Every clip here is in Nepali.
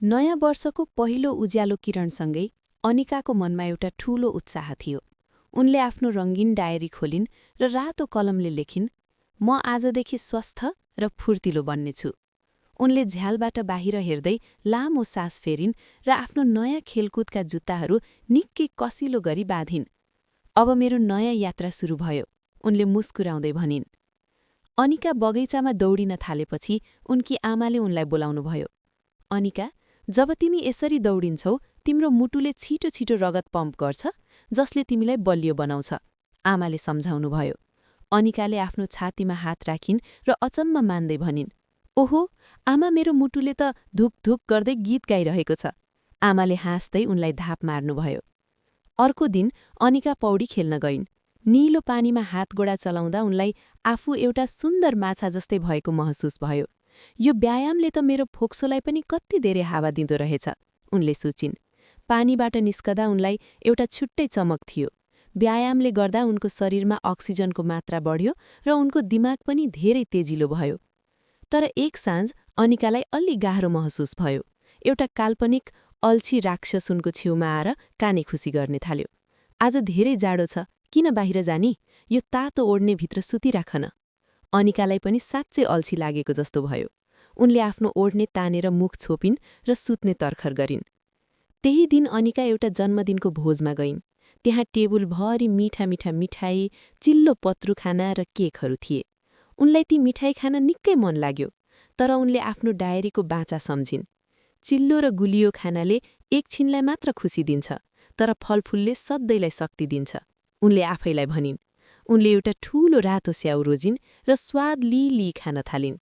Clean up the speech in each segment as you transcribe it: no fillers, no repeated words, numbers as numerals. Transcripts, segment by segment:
नयाँ वर्षको पहिलो उज्यालो किरणसँगै अनिकाको मनमा एउटा ठूलो उत्साह थियो। उनले आफ्नो रङ्गीन डायरी खोलिन् र रातो कलमले लेखिन्, "म आजदेखि स्वस्थ र फुर्तिलो बन्नेछु।" उनले झ्यालबाट बाहिर हेर्दै लामो सास फेरिन् र आफ्नो नयाँ खेलकुदका जुत्ताहरू निकै कसिलो गरी बाँधिन्। "अब मेरो नयाँ यात्रा सुरु भयो," उनले मुस्कुराउँदै भनिन्। अनिका बगैँचामा दौडिन थालेपछि उनकी आमाले उनलाई बोलाउनुभयो। "अनिका, जब तिमी यसरी दौडिन्छौ, तिम्रो मुटुले छिटो छिटो रगत पम्प गर्छ, जसले तिमीलाई बलियो बनाउँछ," आमाले सम्झाउनुभयो। अनिकाले आफ्नो छातीमा हात राखिन् र अचम्म मान्दै भनिन्, "ओहो, आमा, मेरो मुटुले त धुकधुक गर्दै गीत गाइरहेको छ।" आमाले हाँस्दै उनलाई धाप मार्नुभयो। अर्को दिन अनिका पौडी खेल्न गइन्। नीलो पानीमा हातगोडा चलाउँदा उनलाई आफू एउटा सुन्दर माछा जस्तै भएको महसुस भयो। यो व्यायामले त मेरो फोक्सोलाई पनि कति धेरै हावा दिँदो रहेछ, उनले सोचिन्। पानीबाट निस्कदा उनलाई एउटा छुट्टै चमक थियो। व्यायामले गर्दा उनको शरीरमा अक्सिजनको मात्रा बढ्यो र उनको दिमाग पनि धेरै तेजिलो भयो। तर एक साँझ अनिकालाई अलि गाह्रो महसुस भयो। एउटा काल्पनिक अल्छी राक्षस उनको छेउमा आएर काने खुसी गर्ने थाल्यो। "आज धेरै जाडो छ, किन बाहिर जानी? यो तातो ओड्ने भित्र सुतिराख न।" अनिकालाई पनि साँच्चै अल्छी लागेको जस्तो भयो। उनले आफ्नो ओढ्ने तानेर मुख छोपिन् र सुत्ने तर्खर गरिन्। त्यही दिन अनिका एउटा जन्मदिनको भोजमा गइन्। त्यहाँ टेबुलभरि मिठा मिठा मिठाई, चिल्लो पत्रुखाना र केकहरू थिए। उनलाई ती मिठाई खान निकै मन लाग्यो, तर उनले आफ्नो डायरीको बाचा सम्झिन्। चिल्लो र गुलियो खानाले एकछिनलाई मात्र खुसी दिन्छ, तर फलफुलले सधैँलाई शक्ति दिन्छ, उनले आफैलाई भनिन्। उनले एउटा ठूलो रातो स्याउ रोजिन् र स्वाद लिई खान थालिन्।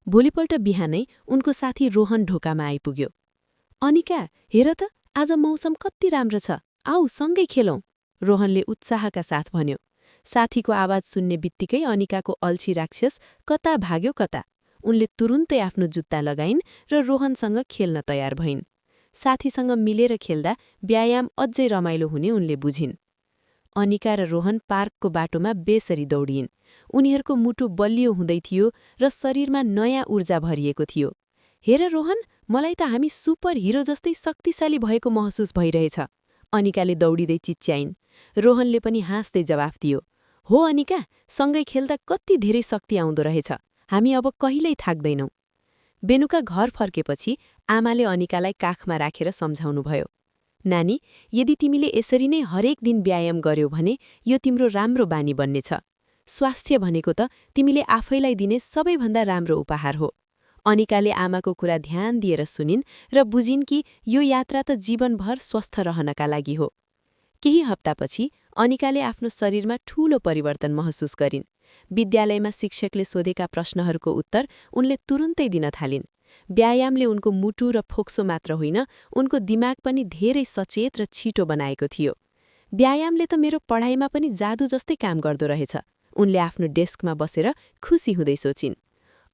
भोलिपल्ट बिहानै उनको साथी रोहन ढोकामा आइपुग्यो। "अनिका, हेर त, आज मौसम कति राम्रो छ, आऊ सँगै खेलौं," रोहनले उत्साहका साथ भन्यो। साथीको आवाज सुन्ने बित्तिकै अनिकाको अल्छी राक्षस कता भाग्यो कता। उनले तुरुन्तै आफ्नो जुत्ता लगाइन् र रोहनसँग खेल्न तयार भइन्। साथीसँग मिलेर खेल्दा व्यायाम अझै रमाइलो हुने उनले बुझिन्। अनिका र रोहन पार्कको बाटोमा बेसरी दौडिन्। उनीहरूको मुटु बलियो हुँदै थियो र शरीरमा नयाँ ऊर्जा भरिएको थियो। "हेर रोहन, मलाई त हामी सुपर हिरो जस्तै शक्तिशाली भएको महसुस भइरहेछ," अनिकाले दौडिँदै चिच्याइन्। रोहनले पनि हाँस्दै जवाफ दियो, "हो अनिका, सँगै खेल्दा कति धेरै शक्ति आउँदो रहेछ, हामी अब कहिल्यै थाक्दैनौँ।" बेनुका घर फर्केपछि आमाले अनिकालाई काखमा राखेर सम्झाउनुभयो, "नानी, यदि तिमीले यसरी नै हरेक दिन व्यायाम गर्यौ भने यो तिम्रो राम्रो बानी बन्नेछ। स्वास्थ्य भनेको त तिमीले आफैलाई दिने सबैभन्दा राम्रो उपहार हो।" अनिकाले आमाको कुरा ध्यान दिएर सुनिन् र बुझिन् कि यो यात्रा त जीवनभर स्वस्थ रहनका लागि हो। केही हप्तापछि अनिकाले आफ्नो शरीरमा ठूलो परिवर्तन महसुस गरिन्। विद्यालयमा शिक्षकले सोधेका प्रश्नहरूको उत्तर उनले तुरुन्तै दिन थालिन्। व्यायामले उनको मुटु र फोक्सो मात्र होइन, उनको दिमाग पनि धेरै सचेत र छिटो बनाएको थियो। "व्यायामले त मेरो पढाइमा पनि जादु जस्तै काम गर्दो रहेछ," उनले आफ्नो डेस्कमा बसेर खुसी हुँदै सोचिन्।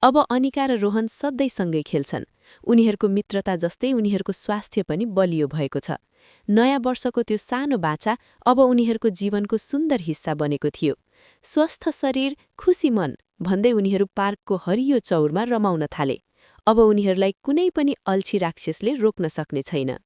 अब अनिका र रोहन सधैँ सँगै खेल्छन्। उनीहरूको मित्रता जस्तै उनीहरूको स्वास्थ्य पनि बलियो भएको छ। नयाँ वर्षको त्यो सानो बाचा अब उनीहरूको जीवनको सुन्दर हिस्सा बनेको थियो। स्वस्थ शरीर, खुसी मन भन्दै उनीहरू पार्कको हरियो चौरमा रमाउन थाले। अब उनीहरूलाई कुनै पनि अल्छी राक्षसले रोक्न सक्ने छैन।